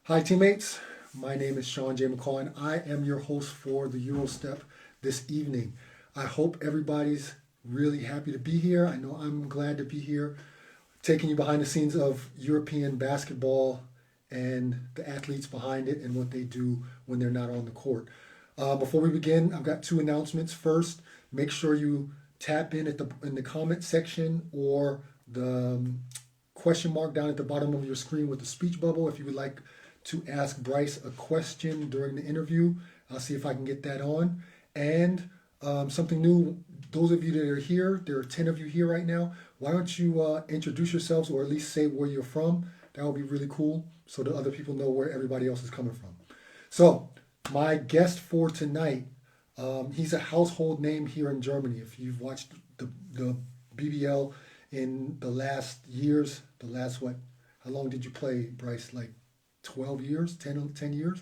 Hi, teammates. My name is Sean J. McCaw, and I am your host for the Eurostep this evening. I hope everybody's really happy to be here. I know I'm glad to be here, taking you behind the scenes of European basketball and the athletes behind it and what they do when they're not on the court. Before we begin, I've got two announcements. First, make sure you tap in at the comment section or the question mark down at the bottom of your screen with the speech bubble if you would like to ask Bryce a question during the interview. I'll see if I can get that on. And something new, those of you that are here, there are 10 of you here right now. Why don't you introduce yourselves or at least say where you're from? That would be really cool so that other people know where everybody else is coming from. So, my guest for tonight, he's a household name here in Germany. If you've watched the BBL in the last years, the last what? How long did you play, Bryce? Like 12 years, 10 years?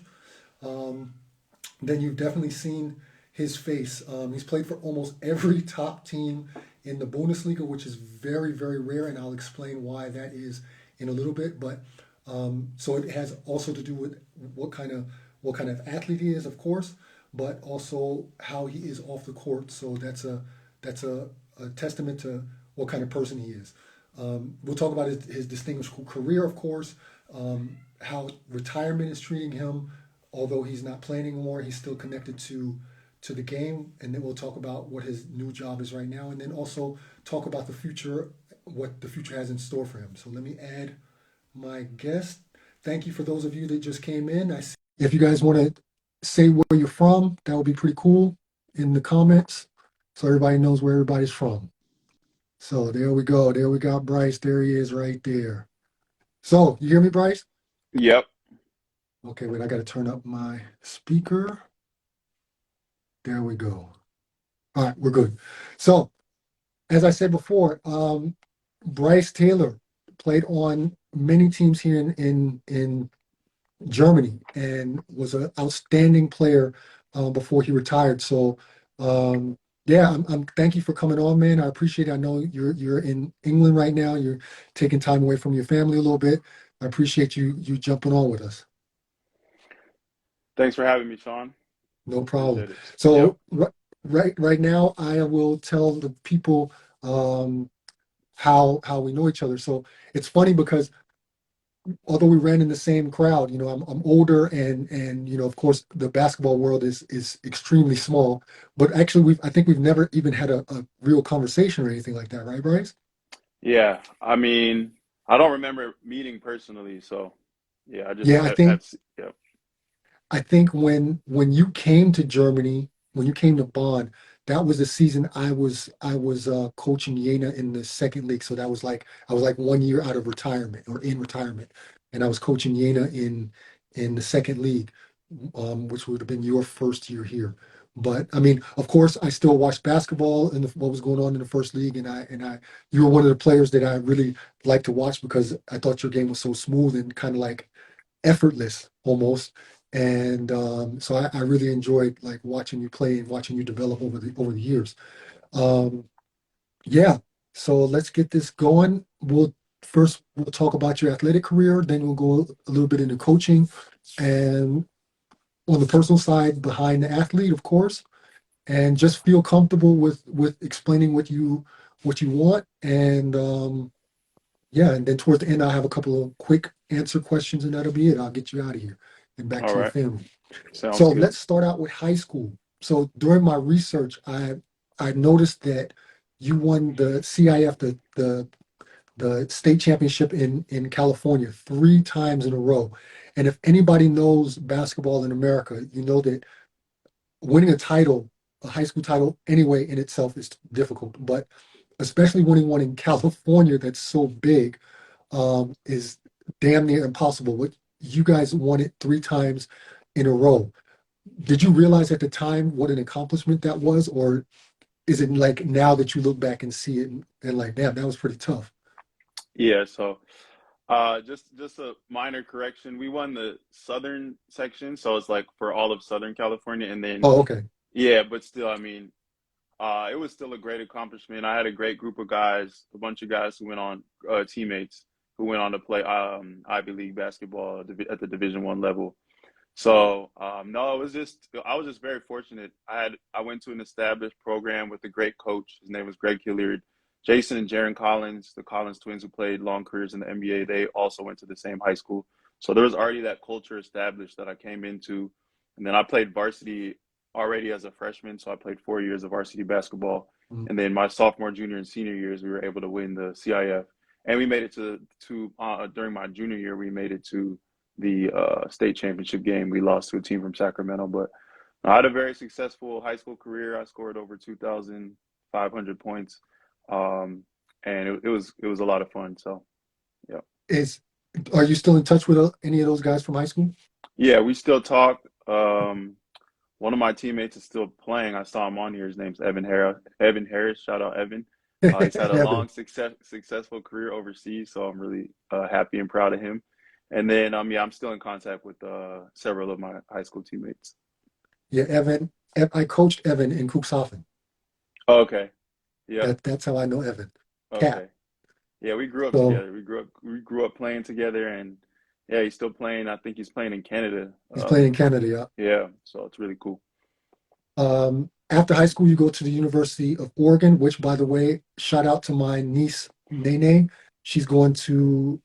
Um, then you've definitely seen his face. He's played for almost every top team in the Bundesliga, which is very, very rare, and I'll explain why that is in a little bit. But so it has also to do with what kind of athlete he is, of course, but also how he is off the court. So that's a testament to what kind of person he is. We'll talk about his distinguished career, of course, how retirement is treating him. Although he's not playing anymore, he's still connected to the game. And then we'll talk about what his new job is right now, and then also talk about the future, what the future has in store for him. So let me add my guest. Thank you for those of you that just came in. If you guys want to say where you're from, that would be pretty cool in the comments, so everybody knows where everybody's from. So there we go. There we got Bryce. There he is right there. So you hear me, Bryce? Yep. Okay, wait, I got to turn up my speaker. There we go. All right, we're good. So, as I said before, Bryce Taylor played on many teams here in Germany and was an outstanding player before he retired. So, yeah, I'm thank you for coming on, man. I appreciate it. I know you're in England right now. You're taking time away from your family a little bit. I appreciate you jumping on with us. Thanks for having me, Sean. No problem. Appreciate it. Yep. So right now, I will tell the people um, how we know each other. So it's funny because although we ran in the same crowd, I'm older and of course the basketball world is extremely small. But actually, I think we've never even had a real conversation or anything like that, right, Bryce? Yeah. I mean, I don't remember meeting personally, so yeah, I just Yeah, I think yep. I think when you came to Germany, when you came to Bonn, that was the season I was coaching Jena in the second league. So that was like I was like 1 year out of retirement or in retirement, and I was coaching Jena in the second league, which would have been your first year here. But I mean, of course, I still watched basketball and what was going on in the first league, and you were one of the players that I really liked to watch because I thought your game was so smooth and kind of like effortless almost. And so I really enjoyed like watching you play and watching you develop over the years. Um, yeah, so let's get this going. We'll talk about your athletic career, then we'll go a little bit into coaching and on the personal side behind the athlete, of course, and just feel comfortable with explaining what you want. And yeah, and then towards the end, I'll have a couple of quick answer questions, and that'll be it. I'll get you out of here and back All to your right. family. Sounds So good. let's start out with high school. So during my research, I noticed that you won the CIF, the state championship in California 3 times in a row. And if anybody knows basketball in America, you know that winning a title, a high school title anyway in itself is difficult, but especially winning one in California that's so big is damn near impossible. But you guys won it 3 times in a row. Did you realize at the time what an accomplishment that was, or is it like now that you look back and see it and like, damn, that was pretty tough? Yeah, so just a minor correction. We won the southern section, so it's like for all of Southern California, and then Oh, okay. yeah, but still, I mean, it was still a great accomplishment. I had a great group of guys, a bunch of guys who went on teammates. who went on to play Ivy League basketball at the Division I level. So no, it was just I was just very fortunate. I went to an established program with a great coach. His name was Greg Hilliard. Jason and Jaron Collins, the Collins twins who played long careers in the NBA, they also went to the same high school. So there was already that culture established that I came into. And then I played varsity already as a freshman, so I played 4 years of varsity basketball. Mhm. And then my sophomore, junior, and senior years, we were able to win the CIF, and we made it to during my junior year, we made it to the state championship game. We lost to a team from Sacramento, but I had a very successful high school career. I scored over 2,500 points, um, and it was a lot of fun. So yeah, Is are you still in touch with any of those guys from high school? yeah, we still talk. One of my teammates is still playing. I saw him on here. His name's Evan Harris. Evan Harris, shout out Evan. He's had a Evan. long, successful career overseas, so I'm really happy and proud of him. And then, yeah, I'm still in contact with several of my high school teammates. Yeah, Evan. I coached Evan in Cuxhaven. Oh, okay. Yep. That's how I know Evan. Cat. Okay. Yeah, we grew up So together. We grew up playing together, and yeah, he's still playing. I think he's playing in Canada. he's playing in Canada. Yeah. Yeah, so it's really cool. After high school, you go to the University of Oregon, which, by the way, shout out to my niece Nene. She's going to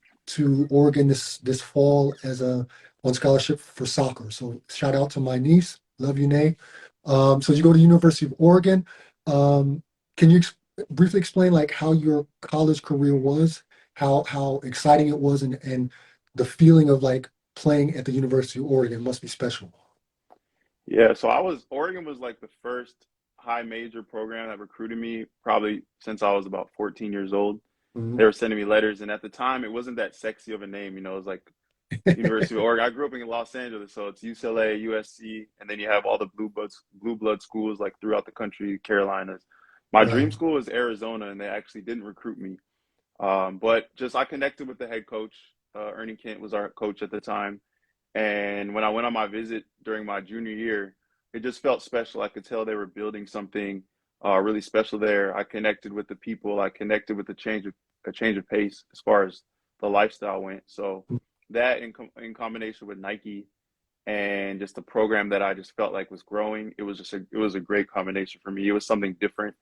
Oregon this fall as a on scholarship for soccer. So shout out to my niece. Love you, Nay. So you go to University of Oregon. Can you briefly explain like how your college career was, how exciting it was, and the feeling of like playing at the University of Oregon must be special. Yeah, so Oregon was like the first high major program that recruited me probably since I was about 14 years old. Mhm. They were sending me letters, and at the time, it wasn't that sexy of a name. It was like University of Oregon. I grew up in Los Angeles, so it's UCLA, USC, and then you have all the blue blood schools like throughout the country, Carolinas. My Right. dream school was Arizona, and they actually didn't recruit me. But just I connected with the head coach. Ernie Kent was our coach at the time, and when I went on my visit during my junior year, it just felt special. I could tell they were building something really special there. I connected with the people. I connected with a change of pace as far as the lifestyle went. So that in combination with Nike and just the program that I just felt like was growing, it was a great combination for me. It was something different.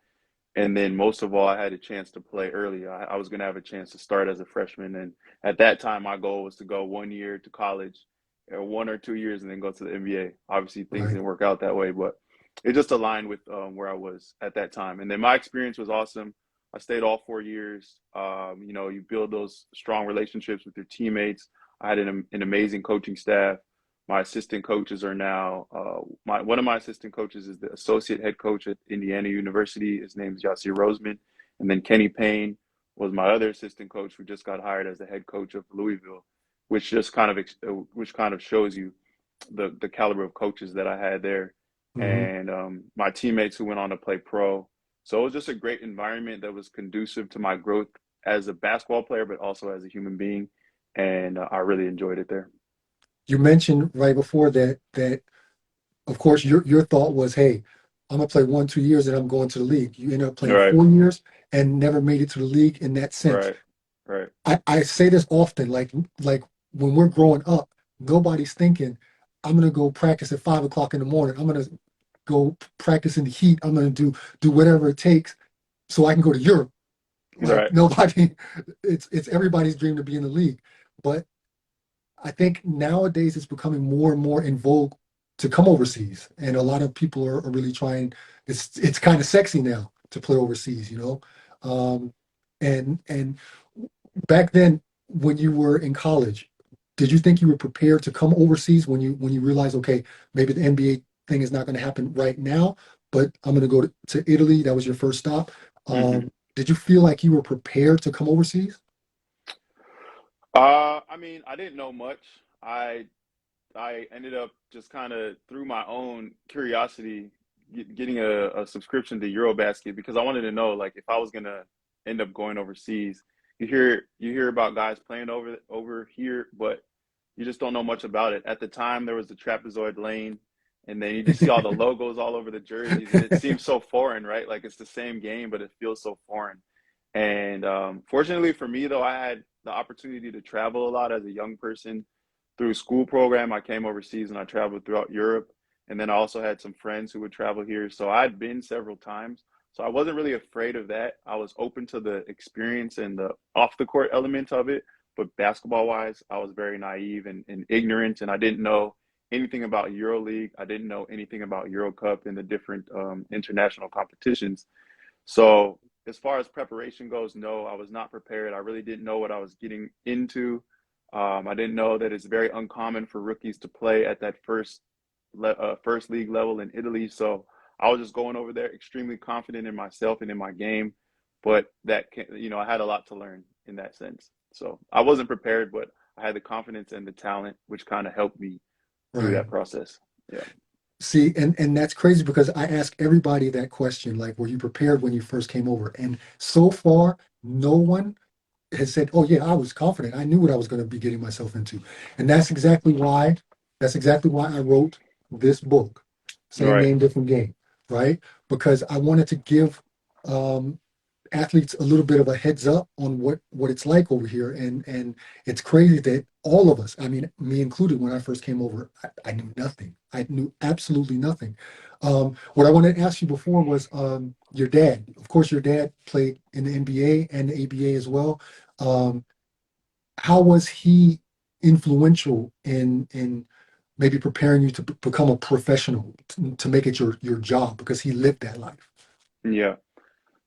And then most of all, I had a chance to play early. I was going to have a chance to start as a freshman. And at that time, my goal was to go 1 year to college, or 1 or 2 years, and then go to the NBA. Obviously, things Right. didn't work out that way, but it just aligned with where I was at that time. And then my experience was awesome. I stayed all 4 years. You build those strong relationships with your teammates. I had an amazing coaching staff. My assistant coaches are now one of my assistant coaches is the associate head coach at Indiana University. His name is Yasir Roseman, and then Kenny Payne was my other assistant coach who just got hired as the head coach of Louisville, which kind of shows you the caliber of coaches that I had there, Mhm. and my teammates who went on to play pro. So it was just a great environment that was conducive to my growth as a basketball player, but also as a human being, and I really enjoyed it there. You mentioned right before that of course your thought was, hey, I'm gonna play 1, 2 years and I'm going to the league. You ended up playing Right. 4 years and never made it to the league in that sense. Right, right, I say this often, like when we're growing up, nobody's thinking, I'm gonna go practice at 5 o'clock in the morning. I'm gonna go practice in the heat. I'm gonna do whatever it takes so I can go to Europe. Like right. nobody, it's everybody's dream to be in the league. But I think nowadays it's becoming more and more in vogue to come overseas, and a lot of people are really trying. It's kind of sexy now to play overseas, you know. Um, and back then, when you were in college, did you think you were prepared to come overseas when you realized, okay, maybe the NBA thing is not going to happen right now, but I'm going to go to Italy. That was your first stop. hmm Did you feel like you were prepared to come overseas? I mean, I didn't know much. I I ended up just kind of through my own curiosity getting a subscription to Eurobasket because I wanted to know like if I was gonna end up going overseas. You hear about guys playing over here, but you just don't know much about it. At the time, there was the trapezoid lane, and then you just see all the logos all over the jerseys, and it seems so foreign, right? Like it's the same game, but it feels so foreign. And fortunately for me, though, I had the opportunity to travel a lot as a young person through school program. I came overseas and I traveled throughout Europe. And then I also had some friends who would travel here. So I'd been several times. So I wasn't really afraid of that. I was open to the experience and the off the court element of it. But basketball wise, I was very naive and ignorant, and I didn't know anything about EuroLeague. I didn't know anything about Euro Cup and the different international competitions. So as far as preparation goes, no, I was not prepared. I really didn't know what I was getting into. I didn't know that it's very uncommon for rookies to play at that first league level in Italy. So I was just going over there extremely confident in myself and in my game. But I had a lot to learn in that sense. So I wasn't prepared, but I had the confidence and the talent, which kind of helped me through Right. that process. Yeah. See, and that's crazy because I ask everybody that question, like, were you prepared when you first came over? And so far, no one has said, "Oh yeah, I was confident. I knew what I was going to be getting myself into." And that's exactly why I wrote this book, Same Right. Name, Different Game, right? Because I wanted to give um, athletes a little bit of a heads up on what it's like over here, and it's crazy that all of us, I mean me included, when I first came over, I knew nothing. I knew absolutely nothing. What I wanted to ask you before was your dad. Of course, your dad played in the NBA and the ABA as well. um, how was he influential in maybe preparing you to become a professional, to make it your job, because he lived that life? Yeah.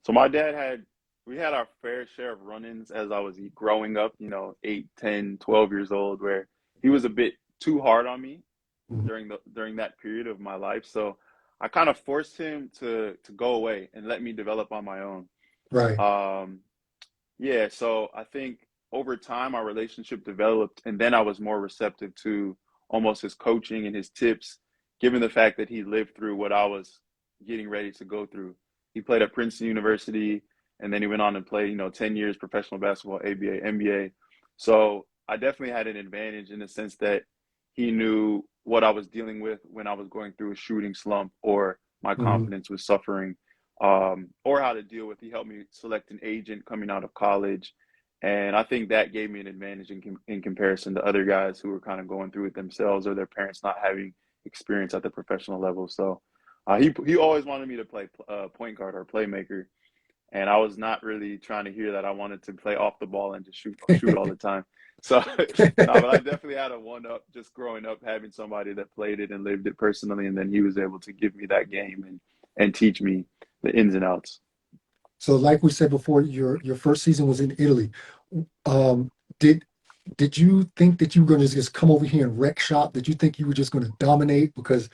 So my dad we had our fair share of run-ins as I was growing up, 8, 10, 12 years old, where he was a bit too hard on me Mhm. during that period of my life. So I kind of forced him to go away and let me develop on my own. Right. Um, yeah, so I think over time our relationship developed, and then I was more receptive to almost his coaching and his tips, given the fact that he lived through what I was getting ready to go through. He played at Princeton University, and then he went on to play, 10 years professional basketball, ABA, NBA. So I definitely had an advantage in the sense that he knew what I was dealing with when I was going through a shooting slump or my Mhm. confidence was suffering, or how to deal with. He helped me select an agent coming out of college, and I think that gave me an advantage in comparison to other guys who were kind of going through it themselves or their parents not having experience at the professional level. So he always wanted me to play point guard or playmaker, and I was not really trying to hear that. I wanted to play off the ball and just shoot all the time. So no, but I definitely had a one up just growing up, having somebody that played it and lived it personally, and then he was able to give me that game and teach me the ins and outs. So, like we said before, your first season was in Italy. Um, did did you think that you were going to just come over here and wreck shop? Did you think you were just going to dominate? Because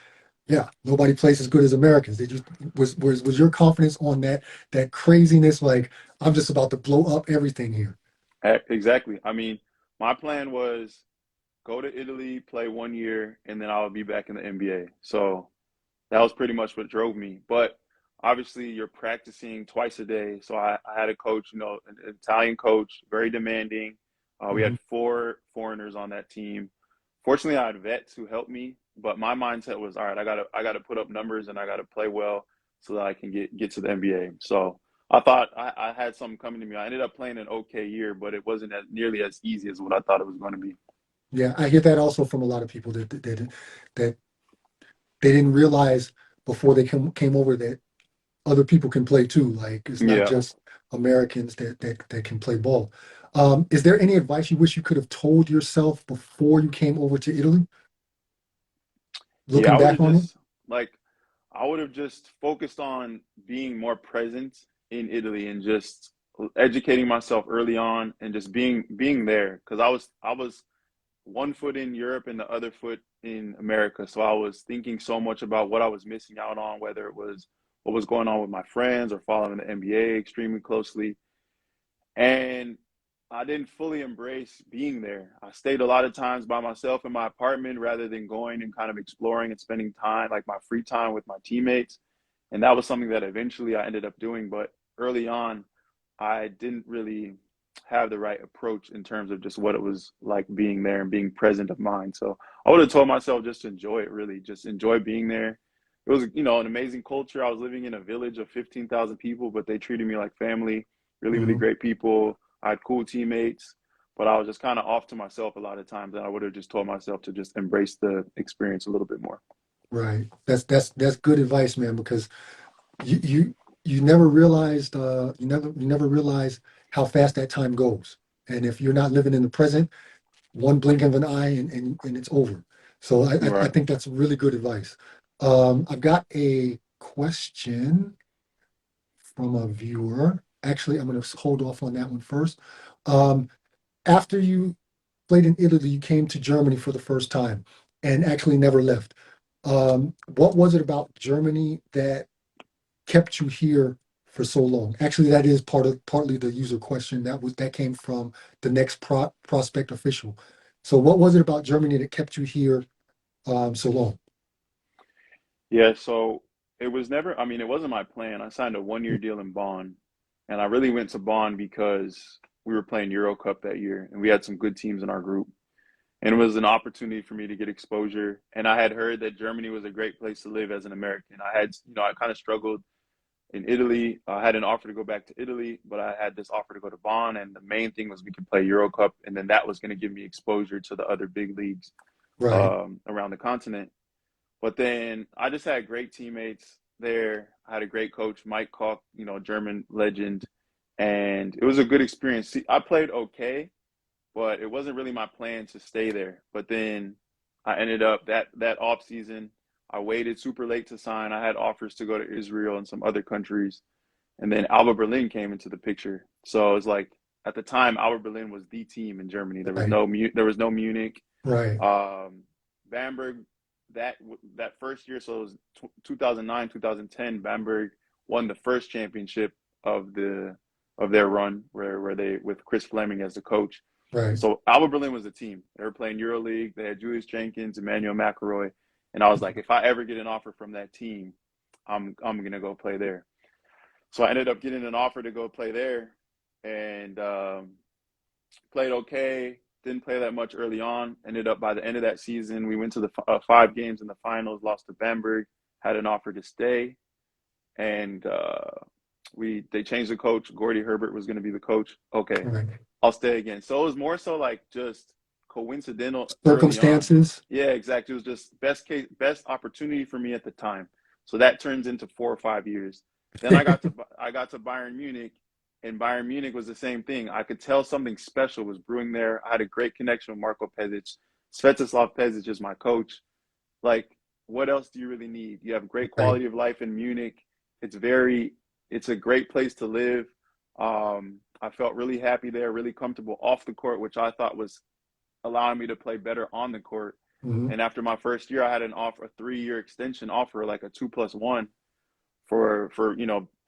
yeah, nobody plays as good as Americans. Did you was your confidence on that craziness? Like, I'm just about to blow up everything here. Exactly. I mean, my plan was go to Italy, play 1 year, and then I would be back in the NBA. So that was pretty much what drove me. But obviously, you're practicing twice a day. So I had a coach, an Italian coach, very demanding. We had Mhm. 4 foreigners on that team. Fortunately, I had vets who helped me, but my mindset was, all right, I gotta put up numbers and I gotta play well so that I can get to the NBA. So I thought I had something coming to me. I ended up playing an okay year, but it wasn't nearly as easy as what I thought it was going to be. Yeah, I hear that also from a lot of people that they didn't realize before they came over that other people can play too. Like, it's not Yeah. just Americans that can play ball. Is there any advice you wish you could have told yourself before you came over to Italy, Yeah, looking back on it? like I would have just focused on being more present in Italy and just educating myself early on and just being there because I was 1 foot in Europe and the other foot in America. So I was thinking so much about what I was missing out on, whether it was what was going on with my friends or following the NBA extremely closely. And I didn't fully embrace being there. I stayed a lot of times by myself in my apartment rather than going and kind of exploring and spending time, like my free time with my teammates. And that was something that eventually I ended up doing. But early on, I didn't really have the right approach in terms of just what it was like being there and being present of mind. So I would have told myself just to enjoy it, really, just enjoy being there. It was, an amazing culture. I was living in a village of 15,000 people, but they treated me like family, really, really Mhm. great people. I had cool teammates. but I was just kind of off to myself a lot of times, and I would have just told myself to just embrace the experience a little bit more. Right. That's good advice, man, because you you never realized you never realize how fast that time goes. And if you're not living in the present, one blink of an eye and it's over. So I Right. think that's really good advice. I've got a question from a viewer. Actually, I'm going to hold off on that one first. Um, After you played in Italy, you came to Germany for the first time and actually never left. What was it about Germany that kept you here for so long? Actually, that is partly the user question that came from the next prospect official. So, what was it about Germany that kept you here so long? Yeah, so it was never, I mean, it wasn't my plan. I signed a 1 year deal in Bonn, and I really went to Bonn because we were playing Euro Cup that year, and we had some good teams in our group. And it was an opportunity for me to get exposure. And I had heard that Germany was a great place to live as an American. I kind of struggled in Italy. I had an offer to go back to Italy, but I had this offer to go to Bonn, and the main thing was we could play Euro Cup, and then that was going to give me exposure to the other big leagues Right, around the continent. But then I just had great teammates there. I had a great coach, McCaw, German legend, and it was a good experience. See, I played okay, but it wasn't really my plan to stay there. But then I ended up that off season. I waited super late to sign. I had offers to go to Israel and some other countries, and then Alba Berlin came into the picture. So it was like at the time, Alba Berlin was the team in Germany. right, There was no Munich. right, Bamberg that that first year, so it was 2009, 2010. Bamberg won the first championship of their run, where they with Chris Fleming as the coach. right. So Alba Berlin was the team. They were playing EuroLeague. They had Julius Jenkins, Emmanuel McElroy, and I was like, if I ever get an offer from that team, I'm gonna go play there. So I ended up getting an offer to go play there, and played okay. Didn't play that much early on. Ended up by the end of that season, we went to the 5 games in the finals. Lost to Bamberg. Had an offer to stay, and we they changed the coach. Gordy Herbert was going to be the coach. Okay, Right. I'll stay again. So it was more so like just coincidental early on. Circumstances. Yeah, exactly. It was just best opportunity for me at the time. So that turns into 4 or 5 years. Then I got to Bayern Munich, and Bayern Munich was the same thing. I could tell something special was brewing there. I had a great connection with Marco Pezic. Svetislav Pezic is my coach. Like, what else do you really need? You have great Right, quality of life in Munich. It's very, it's a great place to live. I felt really happy there, really comfortable off the court, which I thought was allowing me to play better on the court. hmm, And after my first year, I had an offer, a 3 year extension offer, like a 2+1 for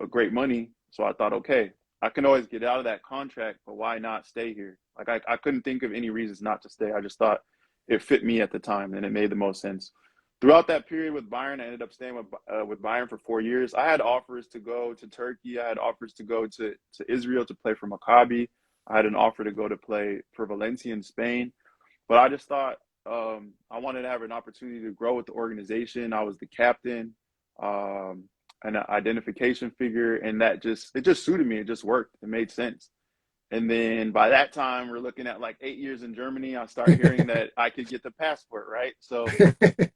a great money. So I thought, okay, I can always get out of that contract, but why not stay here? Like I couldn't think of any reasons not to stay. I just thought it fit me at the time, and it made the most sense. Throughout that period with Bayern, I ended up staying with Bayern for 4 years. I had offers to go to Turkey. I had offers to go to Israel to play for Maccabi. I had an offer to go to play for Valencia in Spain. But I just thought I wanted to have an opportunity to grow with the organization. I was the captain, um, an identification figure, and it just suited me. It just worked. It made sense. And then by that time, we're looking at like 8 years in Germany. I start hearing that I could get the passport, right? So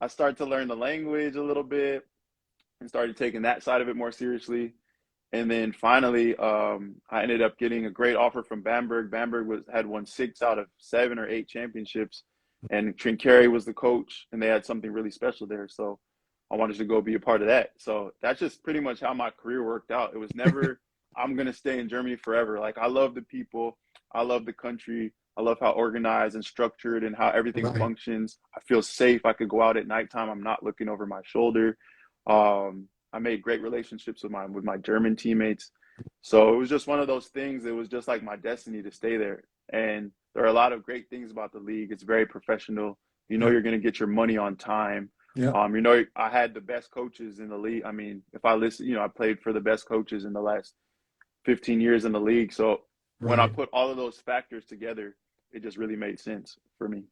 I started to learn the language a little bit and started taking that side of it more seriously. And then finally, I ended up getting a great offer from Bamberg. Bamberg had won 6 out of 7 or 8 championships, and Trinchieri was the coach, and they had something really special there. So I wanted to go be a part of that. So that's just pretty much how my career worked out. It was never I'm gonna stay in Germany forever. Like I love the people, I love the country, I love how organized and structured and how everything right. functions. I feel safe. I could go out at nighttime. I'm not looking over my shoulder. I made great relationships with my German teammates. So it was just one of those things. It was just like my destiny to stay there. And there are a lot of great things about the league. It's very professional. You know Yeah, you're going to get your money on time. yeah, I had the best coaches in the league. I mean, if I listen, I played for the best coaches in the last 15 years in the league. So when I right. put all of those factors together, it just really made sense for me.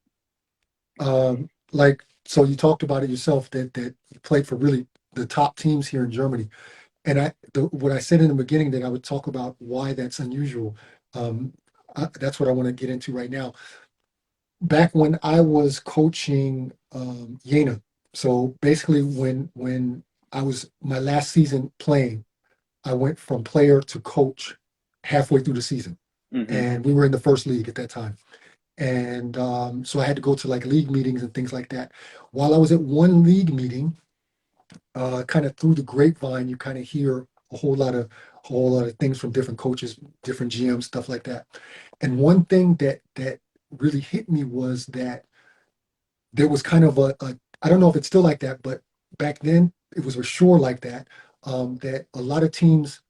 Like, so you talked about it yourself that you played for really the top teams here in Germany. And what I said in the beginning that I would talk about why that's unusual. Um, that's what I want to get into right now. Back when I was coaching Jena, so basically when I was my last season playing, I went from player to coach halfway through the season, Hmm. and we were in the first league at that time. And so I had to go to like league meetings and things like that. While I was at one league meeting, kind of through the grapevine, you kind of hear a whole lot of things from different coaches, different GMs, stuff like that. And one thing that really hit me was that there was kind of a I don't know if it's still like that, but back then it was for sure like that. That a lot of teams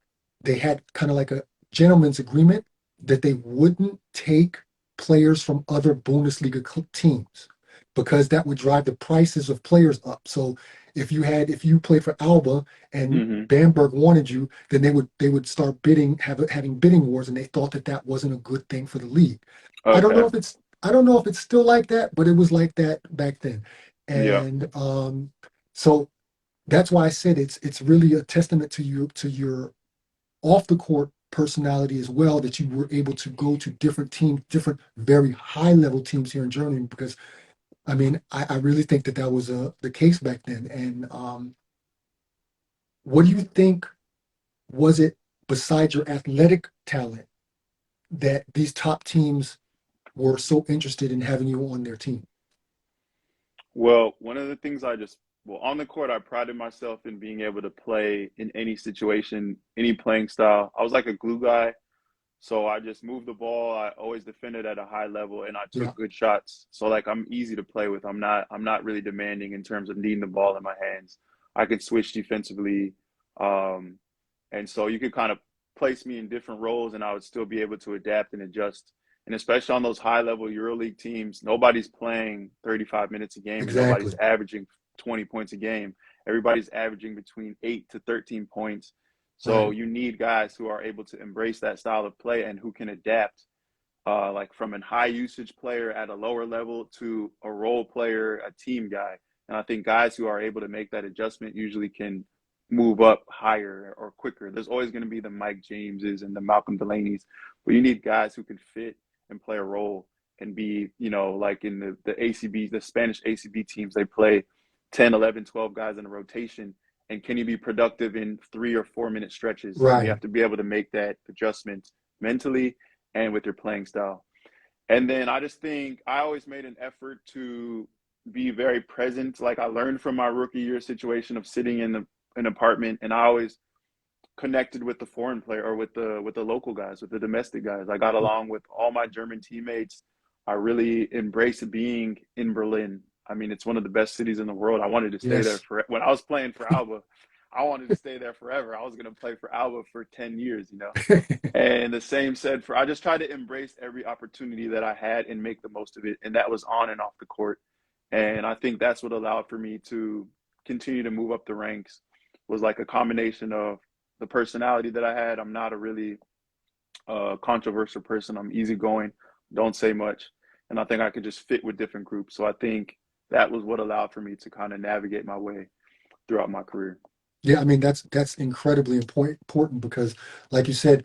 they had kind of like a gentleman's agreement that they wouldn't take players from other Bundesliga teams because that would drive the prices of players up. So if you played for Alba and Hmm. Bamberg wanted you, then they would start having bidding wars, and they thought that that wasn't a good thing for the league. I don't know Okay. if it's I don't know if it's still like that, but it was like that back then. Yeah. And so that's why I said it's really a testament to your off the court personality as well, that you were able to go to different teams, different very high level teams here in Germany. Because I mean, I really think that that was the case back then. And what do you think was it besides your athletic talent that these top teams were so interested in having you on their team? Well, one of the things well, on the court, I prided myself in being able to play in any situation, any playing style. I was like a glue guy. So I just moved the ball. I always defended at a high level and I Yeah, took good shots. So like I'm easy to play with. I'm not really demanding in terms of needing the ball in my hands. I can switch defensively. Um, and so you could kind of place me in different roles and I would still be able to adapt and adjust. And especially on those high level EuroLeague teams, nobody's playing 35 minutes a game and nobody's exactly. averaging 20 points a game. Everybody's averaging between 8 to 13 points. So Right, you need guys who are able to embrace that style of play and who can adapt, like from a high usage player at a lower level to a role player, a team guy. And I think guys who are able to make that adjustment usually can move up higher or quicker. There's always going to be the Mike Jameses and the Malcolm Delaney's, but you need guys who can fit and play a role and be, like in the ACB, the Spanish ACB teams, they play 10, 11, 12 guys in a rotation. And can you be productive in 3 or 4 minute stretches? And you right. have to be able to make that adjustment mentally and with your playing style. And then I just think I always made an effort to be very present. Like I learned from my rookie year situation of sitting in an apartment, and I always connected with the foreign player or with the local guys, with the domestic guys. I got along with all my German teammates. I really embraced being in Berlin. I mean, it's one of the best cities in the world. I wanted to stay there Yes. for when I was playing for Alba. I wanted to stay there forever. I was going to play for Alba for 10 years. And the same said for I just tried to embrace every opportunity that I had and make the most of it. And that was on and off the court. And I think that's what allowed for me to continue to move up the ranks was like a combination of the personality that I had. I'm not a really controversial person. I'm easygoing, don't say much. And I think I could just fit with different groups. So I think that was what allowed for me to kind of navigate my way throughout my career. Yeah, I mean that's incredibly important because, like you said,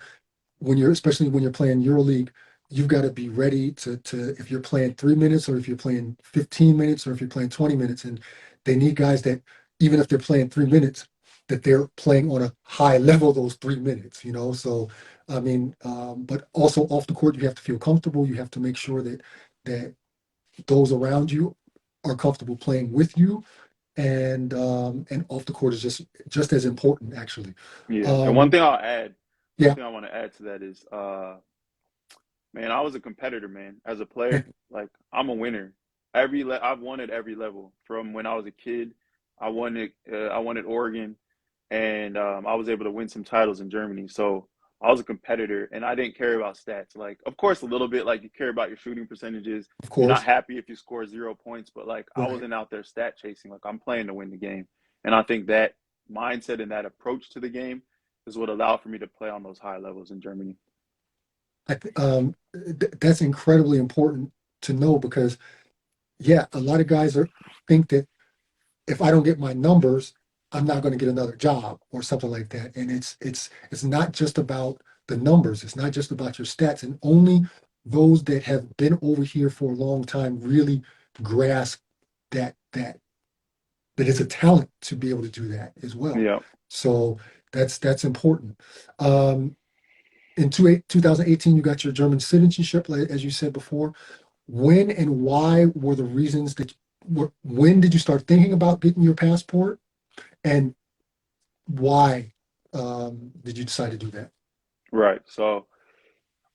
especially when you're playing EuroLeague, you've got to be ready to if you're playing 3 minutes or if you're playing 15 minutes or if you're playing 20 minutes, and they need guys that even if they're playing 3 minutes, that they're playing on a high level those 3 minutes. So I mean, but also off the court, you have to feel comfortable. You have to make sure that those around you are comfortable playing with you, and off the court is just as important actually. Yeah. And Um, one yeah, thing I want to add to that is man, I was a competitor, man. As a player, like I'm a winner. I've won at every level. From when I was a kid, I won at Oregon, and I was able to win some titles in Germany. So I was a competitor, and I didn't care about stats. Like, of course, a little bit. Like you care about your shooting percentages. of You're not course, happy if you score 0 points, but like I right. wasn't out there stat chasing. Like I'm playing to win the game, and I think that mindset and that approach to the game is what allowed for me to play on those high levels in Germany. That's incredibly important to know because yeah, a lot of guys think that if I don't get my numbers, I'm not going to get another job or something like that. And it's not just about the numbers. It's not just about your stats. And only those that have been over here for a long time really grasp that it's a talent to be able to do that as well. Yeah. So that's important. Um, in 2018, you got your German citizenship, as you said before. When and why were the reasons that when did you start thinking about getting your passport, and why did you decide to do that? Right. So,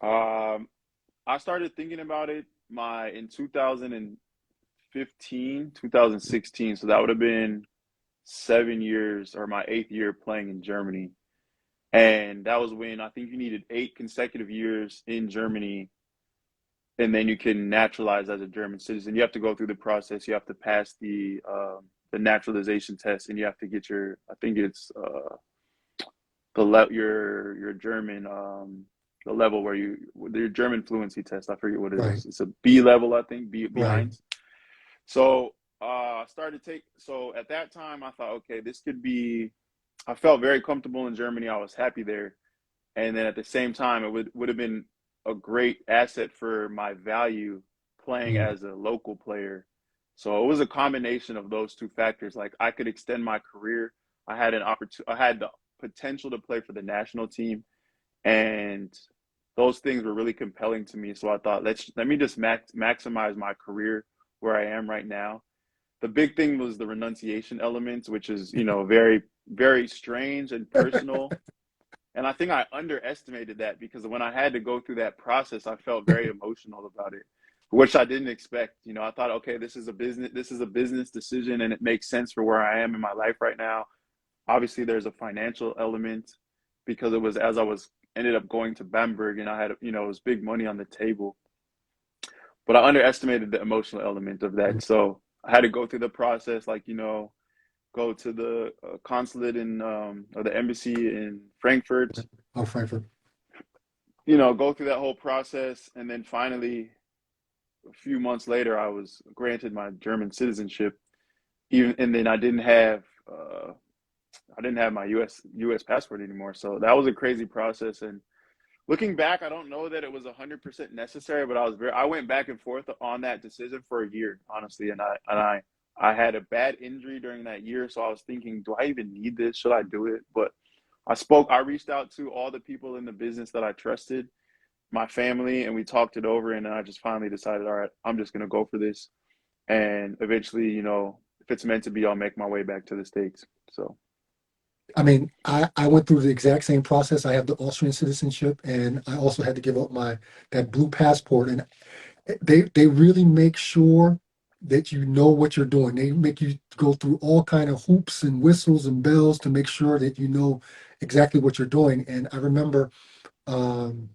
um, I started thinking about it my in 2015, 2016. So that would have been 7 years or my eighth year playing in Germany. And that was when I think you needed 8 consecutive years in Germany, and then you can naturalize as a German citizen. You have to go through the process. You have to pass the naturalization test, and you have to get your I think it's your German the level where your German fluency test. I forget what it Right, is. It's a B level, I think. B right. eins. So I started take. So at that time, I thought, okay, this could be. I felt very comfortable in Germany. I was happy there, and then at the same time, it would have been a great asset for my value playing Mm, as a local player. So it was a combination of those two factors. Like I could extend my career. I had the potential to play for the national team, and those things were really compelling to me. So I thought, let me just maximize my career where I am right now. The big thing was the renunciation element, which is very very strange and personal. And I think I underestimated that because when I had to go through that process, I felt very emotional about it, which I didn't expect. I thought, okay, this is a business decision, and it makes sense for where I am in my life right now. Obviously, there's a financial element because it was as I was ended up going to Bamberg, and I had it was big money on the table, but I underestimated the emotional element of that. mm. So I had to go through the process, like go to the consulate in or the embassy in Frankfurt, Oh, Frankfurt. go through that whole process, and then finally, a few months later, I was granted my German citizenship. Even and then I didn't have my U.S. passport anymore. So that was a crazy process. And looking back, I don't know that it was 100% necessary, but I went back and forth on that decision for a year, honestly. And I had a bad injury during that year, so I was thinking, do I even need this? Should I do it? But I reached out to all the people in the business that I trusted, my family, and we talked it over. And then I just finally decided, all right, I'm just going to go for this. And eventually, if it's meant to be, I'll make my way back to the States. So, I mean, I went through the exact same process. I have the Austrian citizenship, and I also had to give up my that blue passport. And they really make sure that you know what you're doing. They make you go through all kind of hoops and whistles and bells to make sure that you know exactly what you're doing. And I remember um,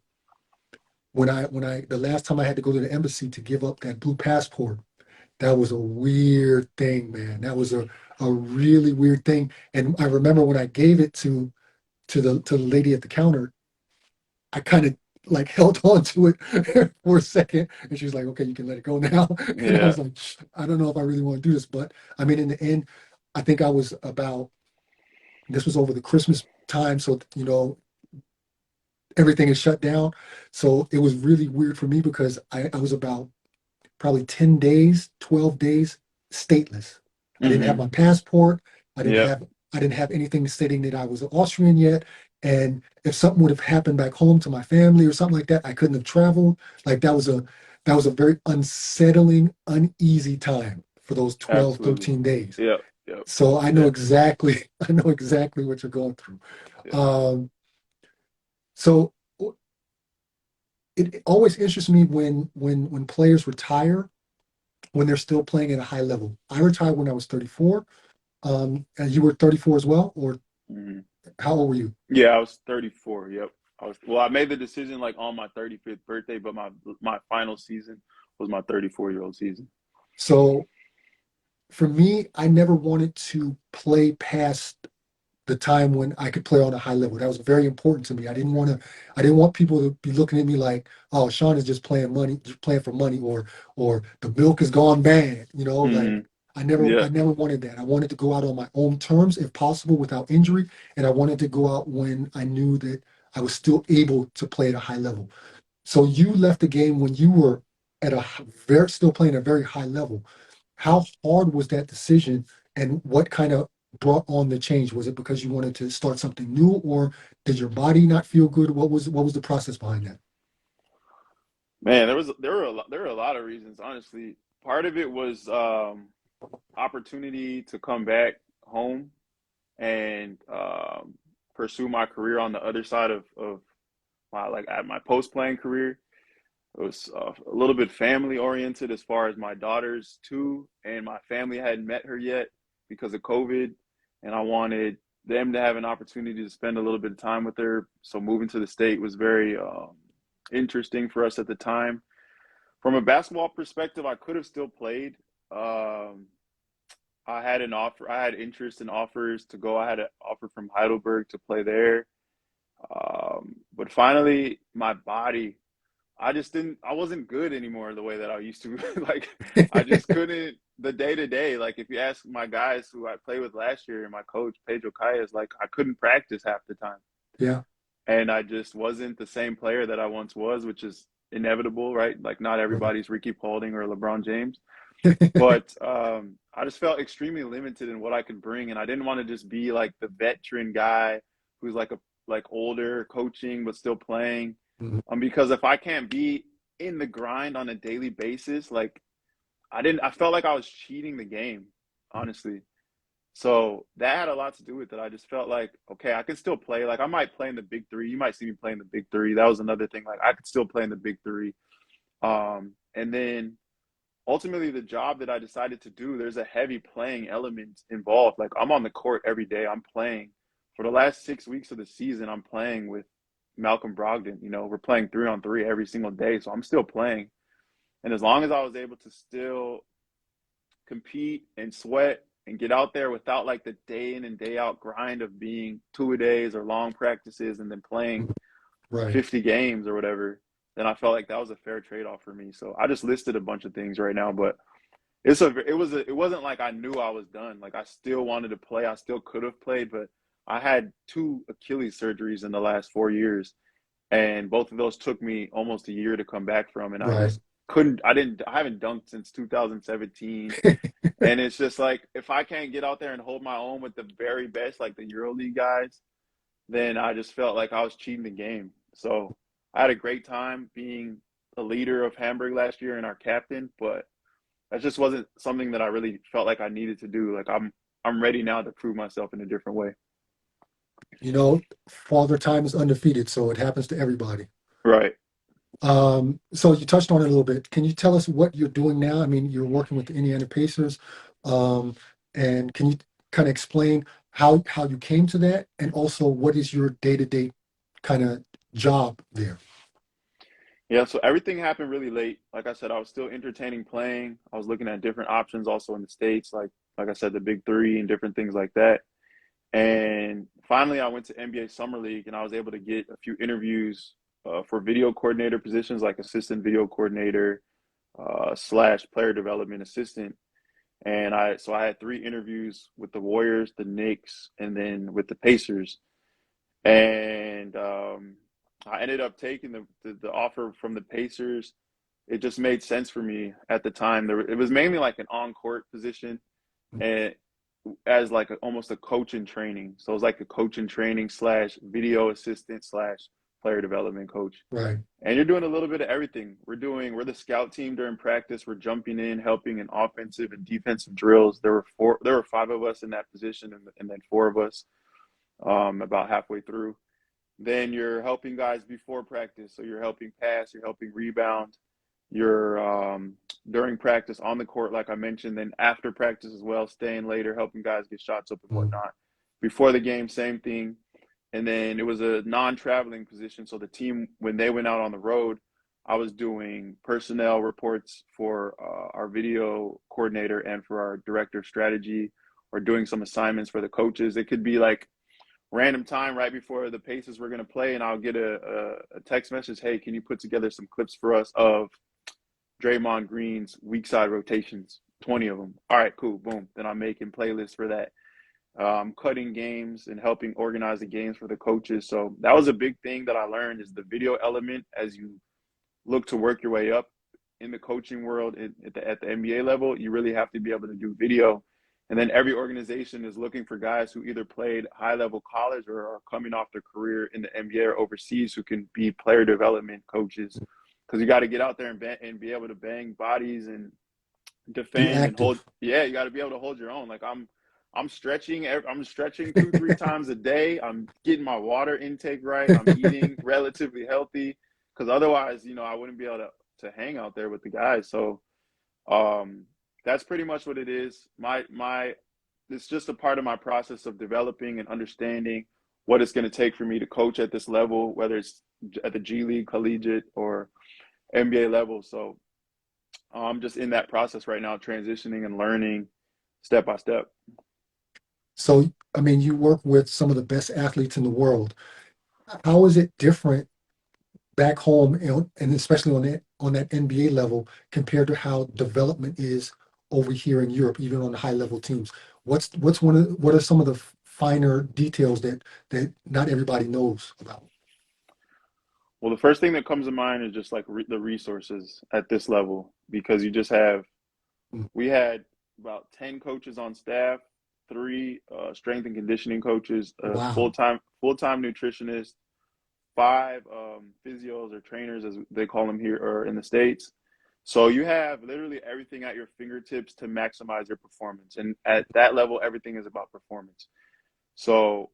when I the last time I had to go to the embassy to give up that blue passport, that was a weird thing, man. That was a really weird thing. And I remember when I gave it to the lady at the counter, I kind of like held on to it for a second, and she was like, "Okay, you can let it go now." And I yeah, was like, "I don't know if I really want to do this," but I mean, in the end, I think I was about. This was over the Christmas time, so everything is shut down. So it was really weird for me because I was about probably 10 days, 12 days stateless. I didn't have hmm my passport. I didn't yeah, have I didn't have anything stating that I was an Austrian yet. And if something would have happened back home to my family or something like that, I couldn't have traveled. Like that was a very unsettling, uneasy time for those 12, absolutely. 13 days. Yep, yep. So I know Yeah, exactly, I know exactly what you're going through. yeah. Um, so it always interests me when players retire when they're still playing at a high level. I retired when I was 34. And you were 34 as well, or hmm how old were you? Yeah, I was 34. Yep. I made the decision like on my 35th birthday, but my final season was my 34-year-old season. So for me, I never wanted to play past the time when I could play on a high level. That was very important to me. I didn't want people to be looking at me like, oh, Sean is just playing money, just playing for money, or the milk is gone bad. Like hmm I Yeah, never wanted that. I wanted to go out on my own terms if possible without injury. And I wanted to go out when I knew that I was still able to play at a high level. So you left the game when you were at a very still playing at a very high level. How hard was that decision, and what kind of brought on the change? Was it because you wanted to start something new, or did your body not feel good? What was the process behind that? Man, there were a lot of reasons, honestly. Part of it was opportunity to come back home and pursue my career on the other side of my like at my post playing career. It was a little bit family oriented as far as my daughters too, and my family hadn't met her yet because of COVID, and I wanted them to have an opportunity to spend a little bit of time with her. So moving to the state was very interesting for us at the time. From a basketball perspective, I could have still played. Um, I had an offer. I had interest in offers to go. I had an offer from Heidelberg to play there. But finally, my body, I just didn't, I wasn't good anymore the way that I used to. Like, I just couldn't, the day to day. Like, if you ask my guys who I played with last year and my coach, Pedro Calles, like, I couldn't practice half the time. Yeah. And I just wasn't the same player that I once was, which is inevitable, right? Like, not Right. everybody's Ricky Paulding or LeBron James. But I just felt extremely limited in what I could bring, and I didn't want to just be like the veteran guy who's like older, coaching but still playing. Mhm. Because if I can't be in the grind on a daily basis, like I felt like I was cheating the game, honestly. So that had a lot to do with it. I just felt like, okay, I can still play. Like I might play in the big three. You might see me play in the big three. That was another thing. Like I could still play in the big three. And then ultimately the job that I decided to do, there's a heavy playing element involved. Like I'm on the court every day. I'm playing for the last 6 weeks of the season. I'm playing with Malcolm Brogdon. You know, we're playing 3-on-3 every single day. So I'm still playing. And as long as I was able to still compete and sweat and get out there without like the day in and day out grind of being two a days or long practices and then playing Right. 50 games or whatever, then I felt like that was a fair trade off for me. So I just listed a bunch of things right now, but it wasn't like I knew I was done. Like I still wanted to play. I still could have played, but I had two Achilles surgeries in the last 4 years, and both of those took me almost a year to come back from. And I Right. just couldn't. I haven't dunked since 2017, and it's just like if I can't get out there and hold my own with the very best, like the EuroLeague guys, then I just felt like I was cheating the game. So I had a great time being the leader of Hamburg last year and our captain, but that just wasn't something that I really felt like I needed to do. Like I'm ready now to prove myself in a different way. You know, Father Time is undefeated, so it happens to everybody. Right. So you touched on it a little bit. Can you tell us what you're doing now? I mean, you're working with the Indiana Pacers, um, and can you kind of explain how you came to that, and also what is your day-to-day kind of job there? Yeah, so everything happened really late. Like I said, I was still entertaining playing. I was looking at different options also in the States, like I said, the big three and different things like that. And finally, I went to NBA Summer League and I was able to get a few interviews for video coordinator positions like assistant video coordinator slash player development assistant. And I had three interviews with the Warriors, the Knicks, and then with the Pacers. And I ended up taking the offer from the Pacers. It just made sense for me at the time. It was mainly like an on court position, and as like almost a coach in training. So it was like a coach in training slash video assistant slash player development coach. Right. And you're doing a little bit of everything. We're the scout team during practice. We're jumping in, helping in offensive and defensive drills. There were five of us in that position, and then four of us about halfway through. Then you're helping guys before practice. So you're helping pass, you're helping rebound, you're during practice on the court, like I mentioned, then after practice as well, staying later, helping guys get shots up and Mm. whatnot. Before the game, same thing. And then it was a non-traveling position. So the team, when they went out on the road, I was doing personnel reports for our video coordinator and for our director of strategy, or doing some assignments for the coaches. It could be like random time right before the Pacers were going to play, and I'll get a text message, hey, can you put together some clips for us of Draymond Green's weak side rotations, 20 of them. All right, cool, boom. Then I'm making playlists for that. Cutting games and helping organize the games for the coaches. So that was a big thing that I learned is the video element as you look to work your way up in the coaching world at the NBA level, you really have to be able to do video. And then every organization is looking for guys who either played high level college or are coming off their career in the NBA or overseas who can be player development coaches. Because you got to get out there and be able to bang bodies and Be defend and hold. active. Yeah, you got to be able to hold your own. Like I'm stretching. I'm stretching 2-3 times a day. I'm getting my water intake right. I'm eating relatively healthy because otherwise, I wouldn't be able to hang out there with the guys. So um, that's pretty much what it is. My it's just a part of my process of developing and understanding what it's going to take for me to coach at this level, whether it's at the G League, collegiate, or NBA level. So I'm just in that process right now, transitioning and learning step by step. So, I mean, you work with some of the best athletes in the world. How is it different back home, and especially on that NBA level, compared to how development is over here in Europe, even on the high level teams? What are some of the finer details that not everybody knows about? Well, the first thing that comes to mind is just like the resources at this level because you just have Mm. we had about 10 coaches on staff, three strength and conditioning coaches, a Wow. full-time nutritionist, five physios or trainers as they call them here or in the States. So you have literally everything at your fingertips to maximize your performance. And at that level, everything is about performance. So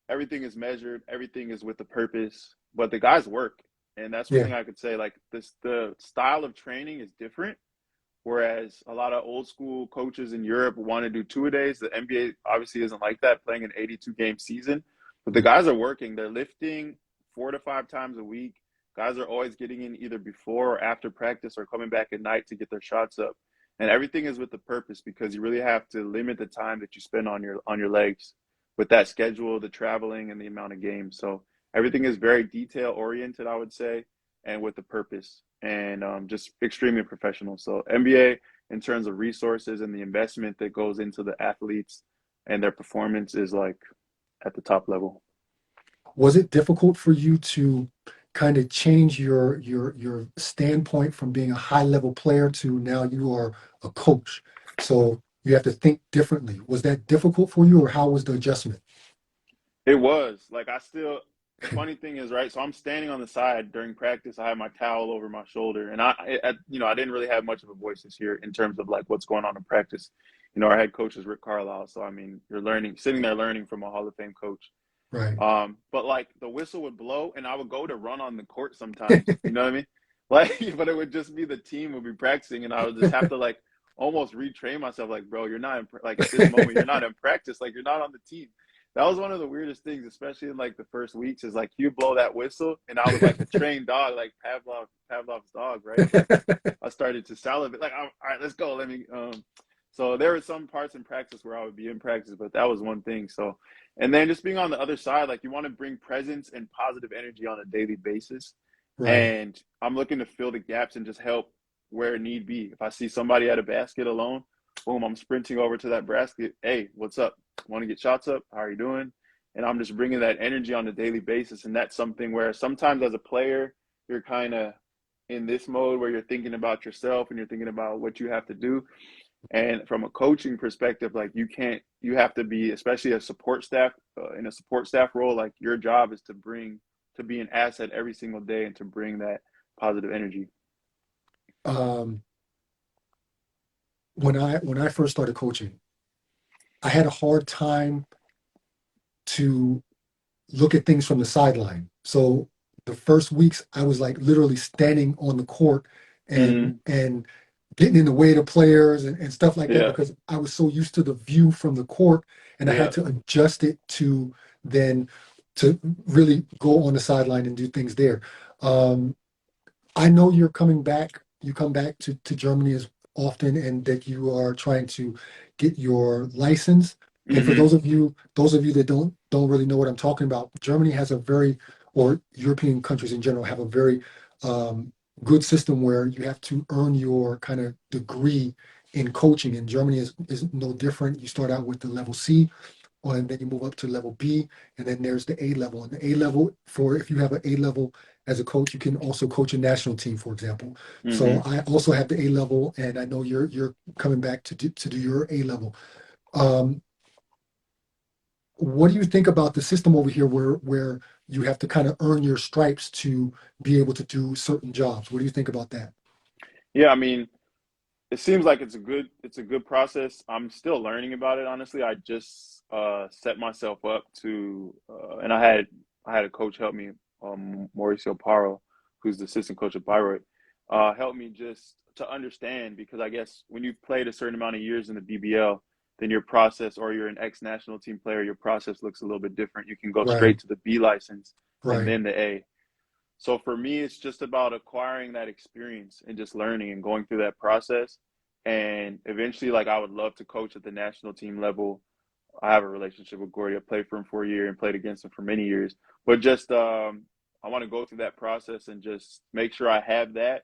everything is measured, everything is with a purpose, but the guys work. And that's one Yeah. thing I could say. Like the style of training is different. Whereas a lot of old school coaches in Europe want to do two-a-days. The NBA obviously isn't like that, playing an 82 game season. But the Mm. guys are working. They're lifting 4 to 5 times a week. Guys are always getting in either before or after practice or coming back at night to get their shots up. And everything is with the purpose because you really have to limit the time that you spend on your legs with that schedule, the traveling, and the amount of games. So everything is very detail oriented, I would say, and with the purpose and just extremely professional. So NBA, in terms of resources and the investment that goes into the athletes and their performance, is like at the top level. Was it difficult for you to kind of change your standpoint from being a high level player to now you are a coach? So you have to think differently. Was that difficult for you, or how was the adjustment? It was like the funny thing is, right? So I'm standing on the side during practice. I have my towel over my shoulder, and I didn't really have much of a voice this year in terms of like what's going on in practice. Our head coach is Rick Carlisle, so I mean, you're learning, sitting there learning from a Hall of Fame coach. Right. But like the whistle would blow, and I would go to run on the court sometimes. You know what I mean? Like, but it would just be the team would be practicing, and I would just have to like almost retrain myself. Like, bro, you're not like at this moment, you're not in practice. Like, you're not on the team. That was one of the weirdest things, especially in like the first weeks. Is like you blow that whistle, and I was like a trained dog, like Pavlov's dog, right? Like I started to salivate. Like, all right, let's go. Let me. So there were some parts in practice where I would be in practice, but that was one thing. So, and then just being on the other side, like you want to bring presence and positive energy on a daily basis. Right. And I'm looking to fill the gaps and just help where need be. If I see somebody at a basket alone, boom, I'm sprinting over to that basket. Hey, what's up? Want to get shots up? How are you doing? And I'm just bringing that energy on a daily basis. And that's something where sometimes as a player, you're kind of in this mode where you're thinking about yourself and you're thinking about what you have to do. And from a coaching perspective, like you have to be, especially a support staff, in a support staff role, like your job is to be an asset every single day and to bring that positive energy. Um, when I first started coaching, I had a hard time to look at things from the sideline. So the first weeks I was like literally standing on the court and Mm-hmm. and getting in the way of players and stuff like that Yeah. because I was so used to the view from the court and I had Yeah. to adjust it to then to really go on the sideline and do things there. Um, I know you're coming back. You come back to Germany as often, and that you are trying to get your license. And for Mm-hmm. those of you that don't really know what I'm talking about, Germany has a very, or European countries in general have a very um, good system where you have to earn your kind of degree in coaching. And Germany is no different. You start out with the level C, and then you move up to level B, and then there's the A level. And the A level, for if you have an A level as a coach, you can also coach a national team, for example. So Hmm. I also have the A level, and I know you're coming back to do your A level. Um, what do you think about the system over here where you have to kind of earn your stripes to be able to do certain jobs? What do you think about that? Yeah, I mean, it seems like it's a good process. I'm still learning about it, honestly. I just set myself up to and I had a coach help me, Mauricio Paro, who's the assistant coach at Bayreuth, help me just to understand because I guess when you've played a certain amount of years in the BBL, then your process or you're an ex-national team player, your process looks a little bit different. You can go Right, straight to the B license and right. then the A. So for me, it's just about acquiring that experience and just learning and going through that process. And eventually, like I would love to coach at the national team level. I have a relationship with Gordy. I played for him for a year and played against him for many years. But just I want to go through that process and just make sure I have that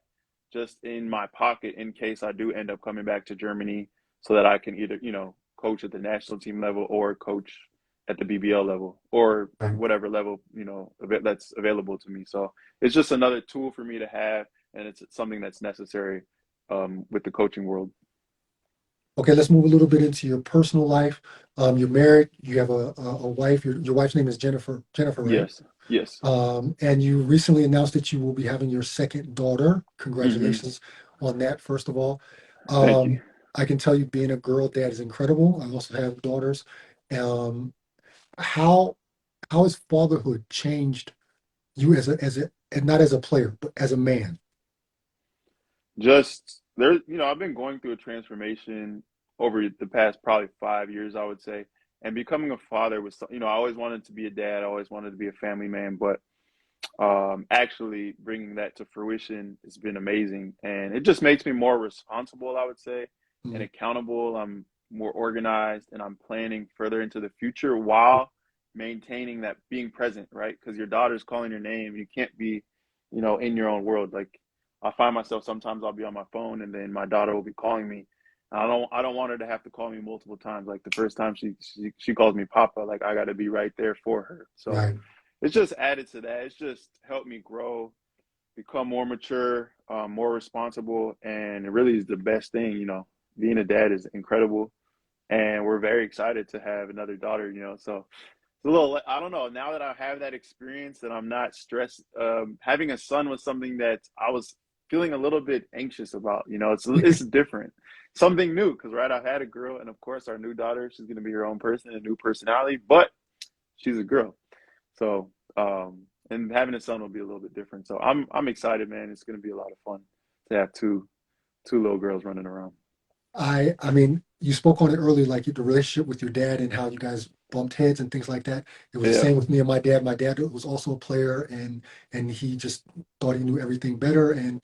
just in my pocket in case I do end up coming back to Germany, so that I can either coach at the national team level or coach at the BBL level or Right. whatever level that's available to me. So it's just another tool for me to have, and it's something that's necessary with the coaching world. Okay, let's move a little bit into your personal life. You're married. You have a wife. Your wife's name is Jennifer. Jennifer, right? Yes, yes. And you recently announced that you will be having your second daughter. Hmm. Congratulations on that, first of all. Thank you. I can tell you being a girl dad is incredible. I also have daughters. Um, how how has fatherhood changed you and not as a player, but as a man? Just there, I've been going through a transformation over the past probably 5 years, I would say. And becoming a father was, I always wanted to be a dad. I always wanted to be a family man, but actually bringing that to fruition has been amazing. And it just makes me more responsible, I would say, and Mm, accountable. I'm more organized and I'm planning further into the future while maintaining that being present, right? Because your daughter's calling your name. You can't be, in your own world. Like I find myself sometimes I'll be on my phone and then my daughter will be calling me. I don't want her to have to call me multiple times. Like the first time she calls me Papa, like I got to be right there for her. So right. it's just added to that. It's just helped me grow, become more mature, more responsible, and it really is the best thing. Being a dad is incredible, and we're very excited to have another daughter. So it's a little. I don't know. Now that I have that experience, that I'm not stressed. Having a son was something that I was feeling a little bit anxious about. It's different, something new. Because right, I've had a girl, and of course, our new daughter, she's going to be her own person, a new personality, but she's a girl. So, and having a son will be a little bit different. So I'm excited, man. It's going to be a lot of fun to have two little girls running around. I mean, you spoke on it earlier, like the relationship with your dad and how you guys bumped heads and things like that. It was the Yeah, same with me and my dad. My dad was also a player, and he just thought he knew everything better, and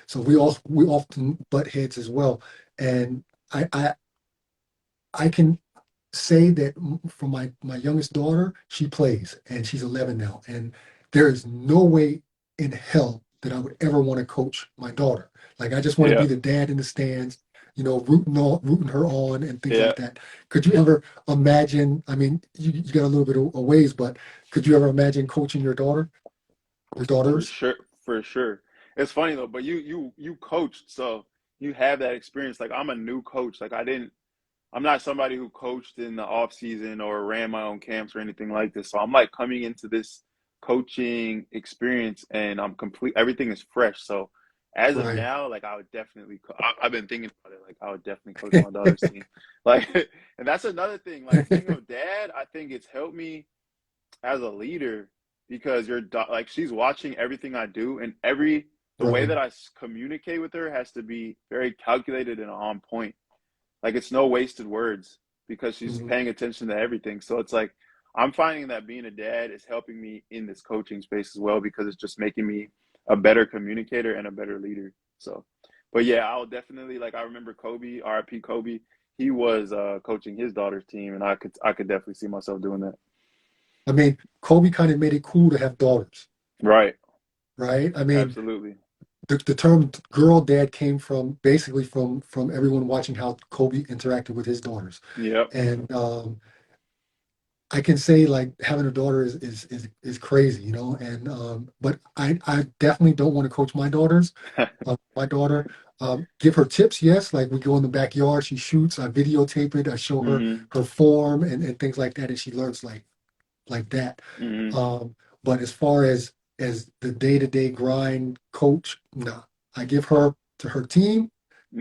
so we often butt heads as well. And I I I can say that for my youngest daughter, she plays and she's 11 now, and there is no way in hell that I would ever want to coach my daughter. Like I just want to yeah, be the dad in the stands, rooting her on and things yeah, like that. Could you ever imagine? I mean, you got a little bit of ways, but could you ever imagine coaching your for daughters? sure, for sure. It's funny though, but you coached, so you have that experience. Like I'm a new coach. Like I'm not somebody who coached in the off season or ran my own camps or anything like this. So I'm like coming into this coaching experience and everything is fresh. So as of Right. now, like I would definitely, I've been thinking about it. Like I would definitely coach my daughter's team. Like, and that's another thing. Like being a dad, I think it's helped me as a leader because like she's watching everything I do and the way Right. that I communicate with her has to be very calculated and on point. Like it's no wasted words because she's Mhm. paying attention to everything. So it's like I'm finding that being a dad is helping me in this coaching space as well because it's just making me a better communicator and a better leader. So, but yeah, I'll definitely like I remember Kobe, RIP Kobe. He was coaching his daughter's team, and I could definitely see myself doing that. I mean, Kobe kind of made it cool to have daughters, Right. right? I mean, Absolutely. the term girl dad came from basically from everyone watching how Kobe interacted with his daughters. Yep. And I can say like having a daughter is crazy, you know, and but I definitely don't want to coach my daughters. My daughter, give her tips, yes, like we go in the backyard, she shoots, I videotape it, I show her Hmm. her form and things like that, and she learns like that. Hmm. Um, but as far as the day-to-day grind coach, nah. I give her to her team.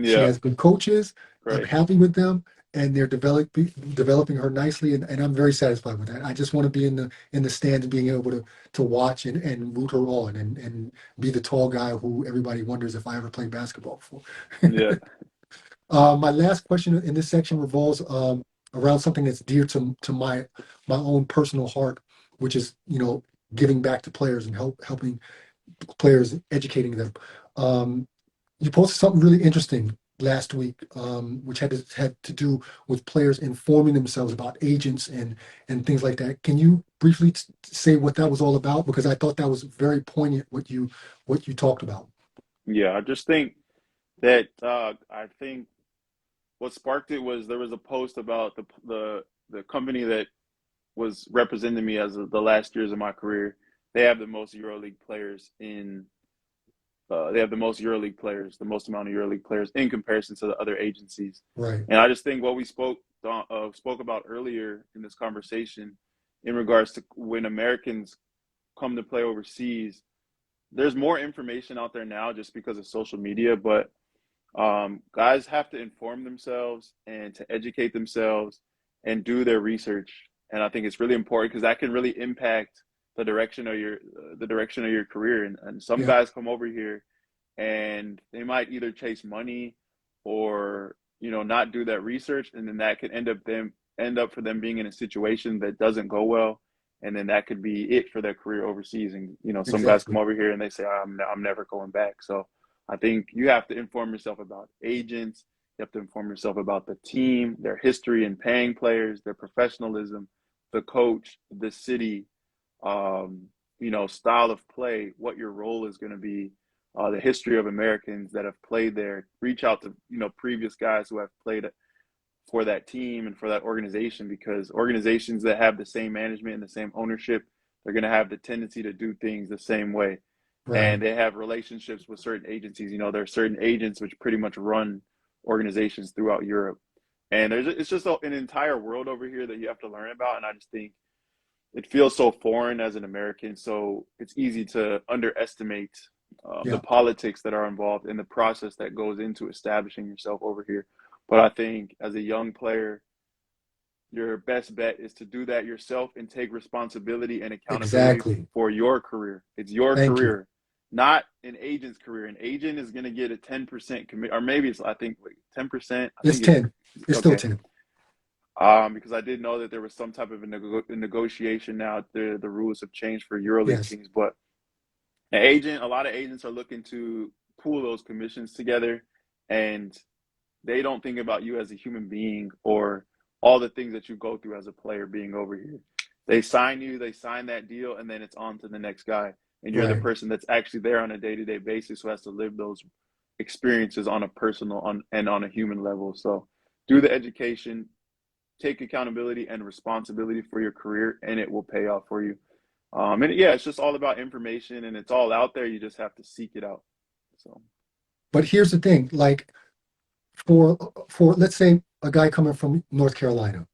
She Yeah, has good coaches. I'm great. happy with them, and they're developing her nicely, and I'm very satisfied with that. I just want to be in the stands, being able to watch and root her on, and be the tall guy who everybody wonders if I ever played basketball before. Yeah. My last question in this section revolves around something that's dear to my own personal heart, which is, you know, giving back to players and helping players, educating them. Um, you posted something really interesting last week, which had to do with players informing themselves about agents and things like that. Can you briefly say what that was all about? Because I thought that was very poignant what you talked about. Yeah, I just think that I think what sparked it was there was a post about the company that was representing me as the last years of my career. They have the most EuroLeague players in. They have the most EuroLeague players, the most amount of EuroLeague players in comparison to the other agencies. Right, And I just think what we spoke about earlier in this conversation, in regards to when Americans come to play overseas, there's more information out there now just because of social media, but guys have to inform themselves and to educate themselves and do their research. And I think it's really important because that can really impact the direction of your career. And some yeah, guys come over here and they might either chase money or not do that research, and then that could end up for them being in a situation that doesn't go well, and then that could be it for their career overseas. And some guys come exactly, over here and they say, I'm never going back. So I think you have to inform yourself about agents. You have to inform yourself about the team, their history in paying players, their professionalism, the coach, the city, style of play, what your role is going to be, the history of Americans that have played there. Reach out to previous guys who have played for that team and for that organization, because organizations that have the same management and the same ownership, they're going to have the tendency to do things the same way, right, and they have relationships with certain agencies. There are certain agents which pretty much run organizations throughout Europe, and it's just an entire world over here that you have to learn about. And I just think it feels so foreign as an American, so it's easy to underestimate the yeah, politics that are involved in the process that goes into establishing yourself over here. But I think as a young player, your best bet is to do that yourself and take responsibility and accountability exactly. for your career. It's your Thank you. career, not an agent's career. An agent is going to get a 10% commit, or maybe it's, I think, wait, 10%. I It's think it's 10. It's still okay. 10. Because I did know that there was some type of a negotiation now. The rules have changed for EuroLeague Yes, teams, but a lot of agents are looking to pool those commissions together, and they don't think about you as a human being or all the things that you go through as a player being over here. They sign that deal, and then it's on to the next guy. And you're the right. person that's actually there on a day-to-day basis who has to live those experiences on a personal and on a human level. So do the education, take accountability and responsibility for your career, and it will pay off for you. And yeah, it's just all about information, and it's all out there. You just have to seek it out. So But here's the thing, like for for let's say a guy coming from North Carolina,